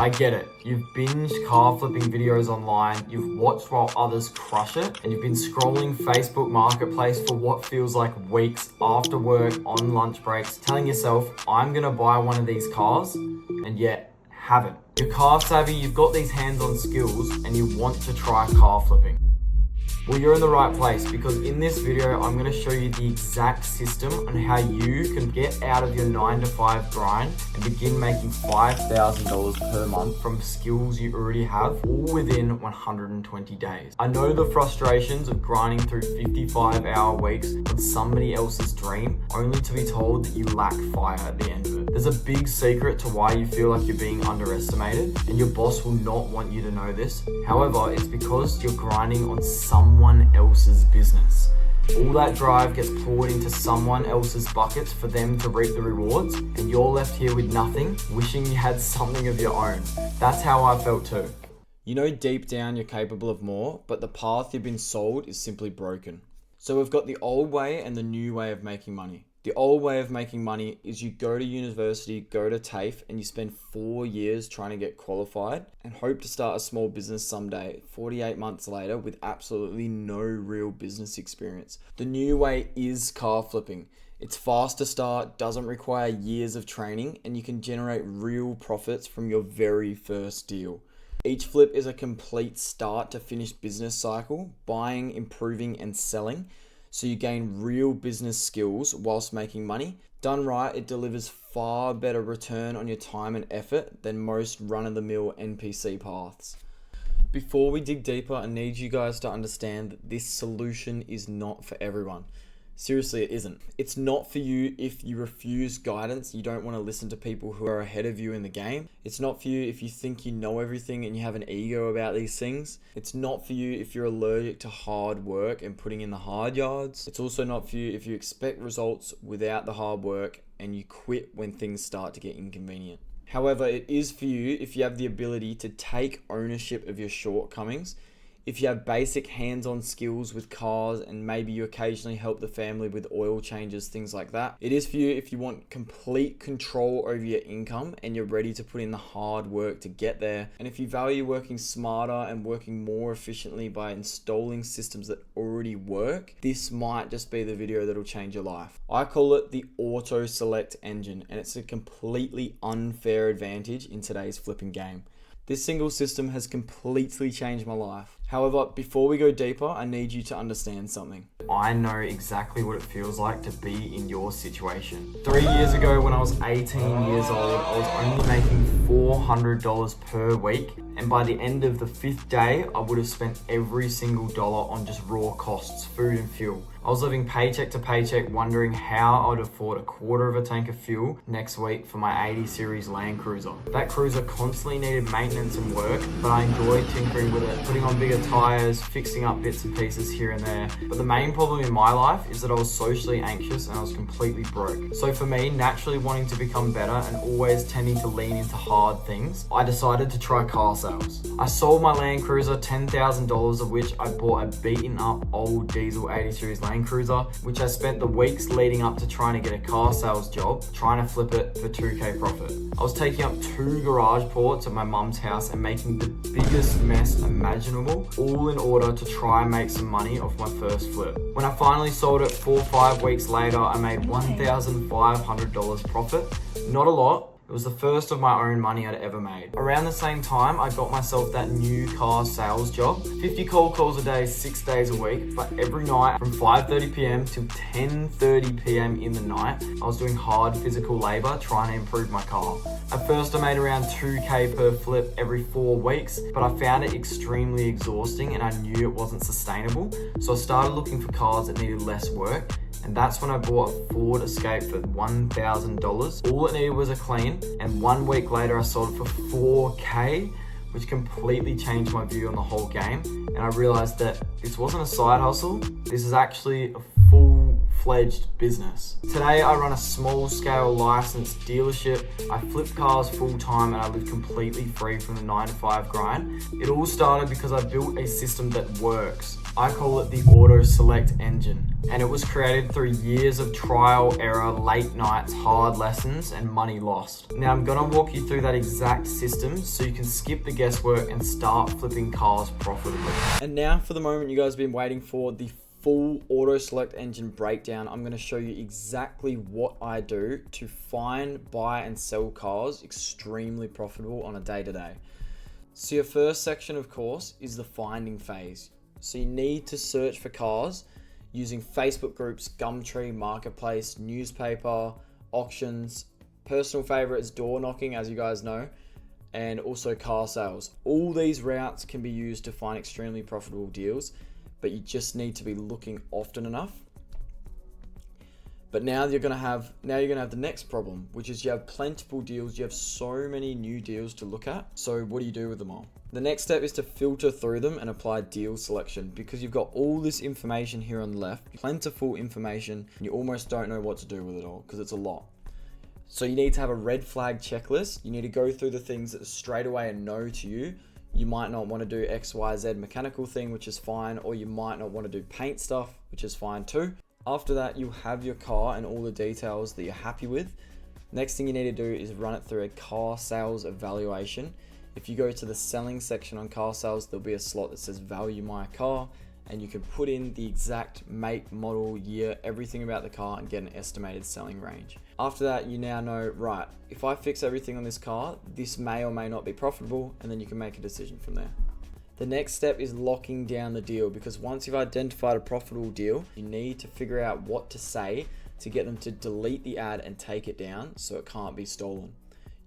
I get it. You've binged car flipping videos online, you've watched while others crush it, and you've been scrolling Facebook Marketplace for what feels like weeks after work on lunch breaks, telling yourself, I'm gonna buy one of these cars, and yet haven't. You're car savvy, you've got these hands-on skills, and you want to try car flipping. Well, you're in the right place, because in this video, I'm going to show you the exact system on how you can get out of your 9-to-5 grind and begin making $5,000 per month from skills you already have, all within 120 days. I know the frustrations of grinding through 55-hour weeks on somebody else's dream, only to be told that you lack fire at the end of it. There's a big secret to why you feel like you're being underestimated, and your boss will not want you to know this. However, it's because you're grinding on someone else's business. All that drive gets poured into someone else's buckets for them to reap the rewards, and you're left here with nothing, wishing you had something of your own. That's how I felt too. You know deep down you're capable of more, but the path you've been sold is simply broken. So we've got the old way and the new way of making money. The old way of making money is you go to university, go to TAFE, and you spend 4 years trying to get qualified and hope to start a small business someday, 48 months later, with absolutely no real business experience. The new way is car flipping. It's fast to start, doesn't require years of training, and you can generate real profits from your very first deal. Each flip is a complete start to finish business cycle, buying, improving, and selling. So you gain real business skills whilst making money. Done right, it delivers far better return on your time and effort than most run-of-the-mill NPC paths. Before we dig deeper, I need you guys to understand that this solution is not for everyone. Seriously, it isn't. It's not for you if you refuse guidance, you don't want to listen to people who are ahead of you in the game. It's not for you if you think you know everything and you have an ego about these things. It's not for you if you're allergic to hard work and putting in the hard yards. It's also not for you if you expect results without the hard work and you quit when things start to get inconvenient. However, it is for you if you have the ability to take ownership of your shortcomings, if you have basic hands-on skills with cars and maybe you occasionally help the family with oil changes, things like that. It is for you if you want complete control over your income and you're ready to put in the hard work to get there. And if you value working smarter and working more efficiently by installing systems that already work, this might just be the video that'll change your life. I call it the auto select engine, and it's a completely unfair advantage in today's flipping game. This single system has completely changed my life. However, before we go deeper, I need you to understand something. I know exactly what it feels like to be in your situation. 3 years ago, when I was 18 years old, I was only making $400 per week. And by the end of the 5th day, I would have spent every single dollar on just raw costs, food and fuel. I was living paycheck to paycheck, wondering how I would afford a quarter of a tank of fuel next week for my 80 series Land Cruiser. That cruiser constantly needed maintenance and work, but I enjoyed tinkering with it, putting on bigger tires, fixing up bits and pieces here and there. But the main problem in my life is that I was socially anxious and I was completely broke. So for me, naturally wanting to become better and always tending to lean into hard things, I decided to try car sales. I sold my Land Cruiser, $10,000 of which I bought a beaten up old diesel 80 series Land Cruiser, which I spent the weeks leading up to trying to get a car sales job, trying to flip it for 2K profit. I was taking up 2 garage ports at my mum's house and making the biggest mess imaginable, all in order to try and make some money off my first flip. When I finally sold it 4 or 5 weeks later, I made $1,500 profit. Not a lot. It was the first of my own money I'd ever made. Around the same time, I got myself that new car sales job. 50 cold calls a day, 6 days a week, but every night from 5:30 p.m. till 10:30 p.m. in the night, I was doing hard physical labor trying to improve my car. At first, I made around 2K per flip every 4 weeks, but I found it extremely exhausting and I knew it wasn't sustainable. So I started looking for cars that needed less work. And that's when I bought a Ford Escape for $1,000. All it needed was a clean, and 1 week later I sold it for $4K, which completely changed my view on the whole game. And I realized that this wasn't a side hustle, this is actually a full-fledged business. Today I run a small-scale licensed dealership, I flip cars full-time, and I live completely free from the 9-to-5 grind. It all started because I built a system that works. I call it the auto select engine. And it was created through years of trial, error, late nights, hard lessons, and money lost. Now I'm gonna walk you through that exact system so you can skip the guesswork and start flipping cars profitably. And now for the moment you guys have been waiting for, the full auto select engine breakdown. I'm going to show you exactly what I do to find, buy, and sell cars extremely profitable on a day-to-day. So your first section, of course, is the finding phase. So you need to search for cars using Facebook groups, Gumtree, Marketplace, newspaper, auctions, personal favorites, door knocking, as you guys know, and also car sales. All these routes can be used to find extremely profitable deals, but you just need to be looking often enough. But now you're gonna have the next problem, which is you have plentiful deals. You have so many new deals to look at. So what do you do with them all? The next step is to filter through them and apply deal selection, because you've got all this information here on the left, plentiful information, and you almost don't know what to do with it all because it's a lot. So you need to have a red flag checklist. You need to go through the things that straight away are no to you. You might not want to do XYZ mechanical thing, which is fine, or you might not want to do paint stuff, which is fine too. After that, you have your car and all the details that you're happy with. Next thing you need to do is run it through a car sales evaluation. If you go to the selling section on car sales, there'll be a slot that says value my car, and you can put in the exact make, model, year, everything about the car and get an estimated selling range. After that, you now know, right, if I fix everything on this car, this may or may not be profitable, and then you can make a decision from there. The next step is locking down the deal, because once you've identified a profitable deal, you need to figure out what to say to get them to delete the ad and take it down so it can't be stolen.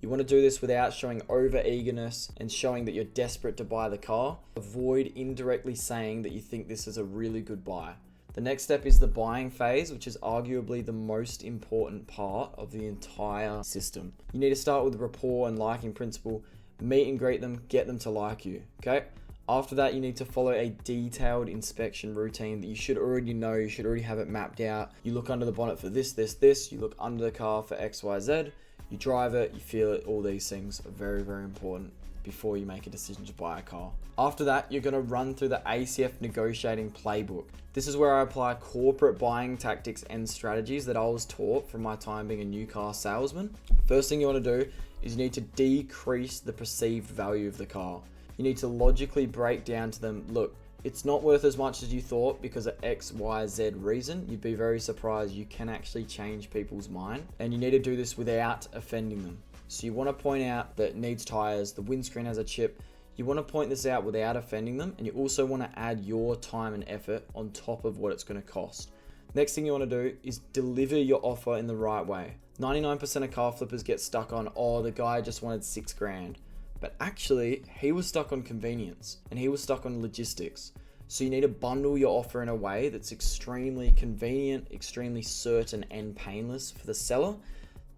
You want to do this without showing over eagerness and showing that you're desperate to buy the car. Avoid indirectly saying that you think this is a really good buy. The next step is the buying phase, which is arguably the most important part of the entire system. You need to start with rapport and liking principle, meet and greet them, get them to like you, okay? After that, you need to follow a detailed inspection routine that you should already know, you should already have it mapped out. You look under the bonnet for this, you look under the car for XYZ, you drive it, you feel it, all these things are very, very important before you make a decision to buy a car. After that, you're gonna run through the ACF negotiating playbook. This is where I apply corporate buying tactics and strategies that I was taught from my time being a new car salesman. First thing you wanna do is you need to decrease the perceived value of the car. You need to logically break down to them, look, it's not worth as much as you thought because of X, Y, Z reason. You'd be very surprised. You can actually change people's mind, and you need to do this without offending them. So you want to point out that it needs tires, the windscreen has a chip. You want to point this out without offending them, and you also want to add your time and effort on top of what it's going to cost. Next thing you want to do is deliver your offer in the right way. 99% of car flippers get stuck on, oh, the guy just wanted $6,000. But actually, he was stuck on convenience and he was stuck on logistics. So you need to bundle your offer in a way that's extremely convenient, extremely certain, and painless for the seller.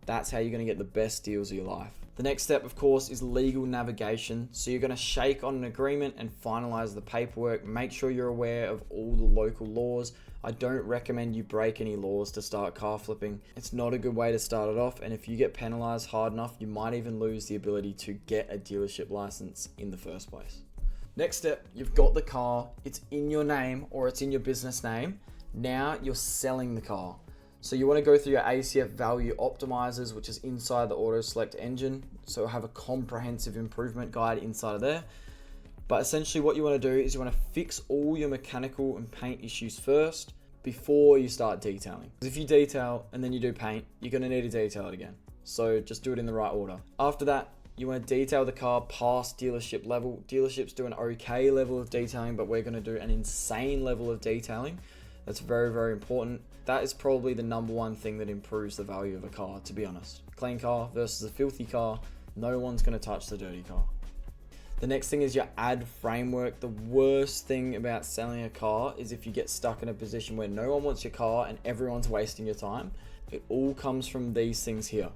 That's how you're going to get the best deals of your life. The next step, of course, is legal navigation. So you're going to shake on an agreement and finalize the paperwork. Make sure you're aware of all the local laws. I don't recommend you break any laws to start car flipping. It's not a good way to start it off. And if you get penalized hard enough, you might even lose the ability to get a dealership license in the first place. Next step, you've got the car. It's in your name or it's in your business name. Now you're selling the car. So you want to go through your ACF value optimizers, which is inside the auto select engine. So have a comprehensive improvement guide inside of there. But essentially what you want to do is you want to fix all your mechanical and paint issues first before you start detailing. Because if you detail and then you do paint, you're going to need to detail it again. So just do it in the right order. After that, you want to detail the car past dealership level. Dealerships do an okay level of detailing, but we're going to do an insane level of detailing. That's very, very important. That is probably the number one thing that improves the value of a car, to be honest. Clean car versus a filthy car. No one's going to touch the dirty car. The next thing is your ad framework. The worst thing about selling a car is if you get stuck in a position where no one wants your car and everyone's wasting your time. It all comes from these things here.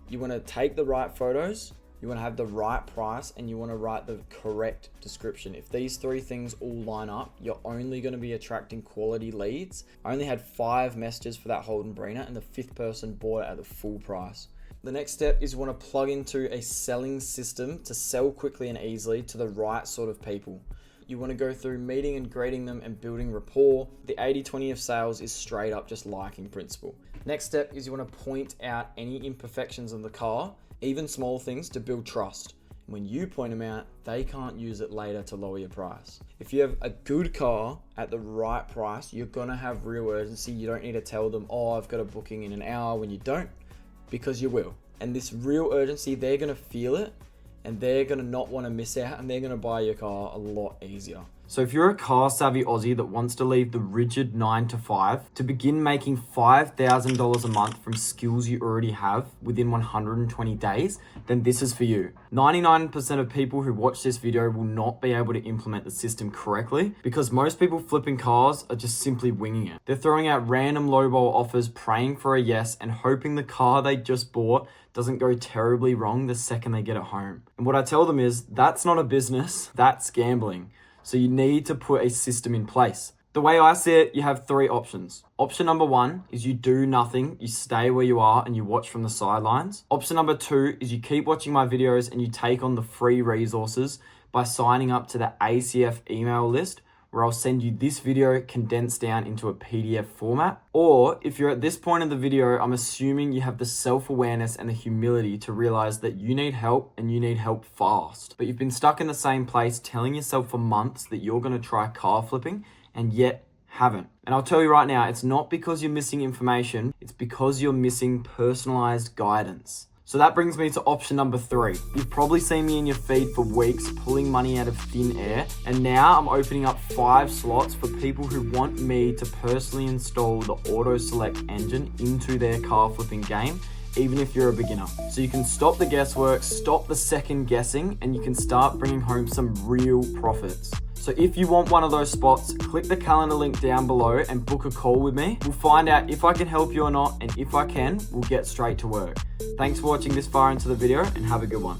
You want to take the right photos, you want to have the right price, and you want to write the correct description. If these three things all line up, you're only going to be attracting quality leads. I only had 5 messages for that Holden Brina, and the 5th person bought it at the full price. The next step is you want to plug into a selling system to sell quickly and easily to the right sort of people. You want to go through meeting and grading them and building rapport. The 80-20 of sales is straight up just liking principle. Next step is you want to point out any imperfections in the car, even small things, to build trust. When you point them out, they can't use it later to lower your price. If you have a good car at the right price, you're gonna have real urgency. You don't need to tell them, oh, I've got a booking in an hour, when you don't, because you will. And this real urgency, they're gonna feel it, and they're gonna not wanna miss out, and they're gonna buy your car a lot easier. So if you're a car savvy Aussie that wants to leave the rigid 9 to 5 to begin making $5,000 a month from skills you already have within 120 days, then this is for you. 99% of people who watch this video will not be able to implement the system correctly because most people flipping cars are just simply winging it. They're throwing out random lowball offers, praying for a yes, and hoping the car they just bought doesn't go terribly wrong the second they get it home. And what I tell them is, that's not a business, that's gambling. So you need to put a system in place. The way I see it, you have 3 options. Option number 1 is you do nothing, you stay where you are and you watch from the sidelines. Option number 2 is you keep watching my videos and you take on the free resources by signing up to the ACF email list, where I'll send you this video condensed down into a PDF format. Or if you're at this point in the video, I'm assuming you have the self-awareness and the humility to realize that you need help and you need help fast. But you've been stuck in the same place telling yourself for months that you're gonna try car flipping and yet haven't. And I'll tell you right now, it's not because you're missing information, it's because you're missing personalized guidance. So that brings me to option number 3. You've probably seen me in your feed for weeks pulling money out of thin air, and now I'm opening up 5 slots for people who want me to personally install the auto select engine into their car flipping game, even if you're a beginner. So you can stop the guesswork, stop the second guessing, and you can start bringing home some real profits. So if you want one of those spots, click the calendar link down below and book a call with me. We'll find out if I can help you or not, and if I can, we'll get straight to work. Thanks for watching this far into the video and have a good one.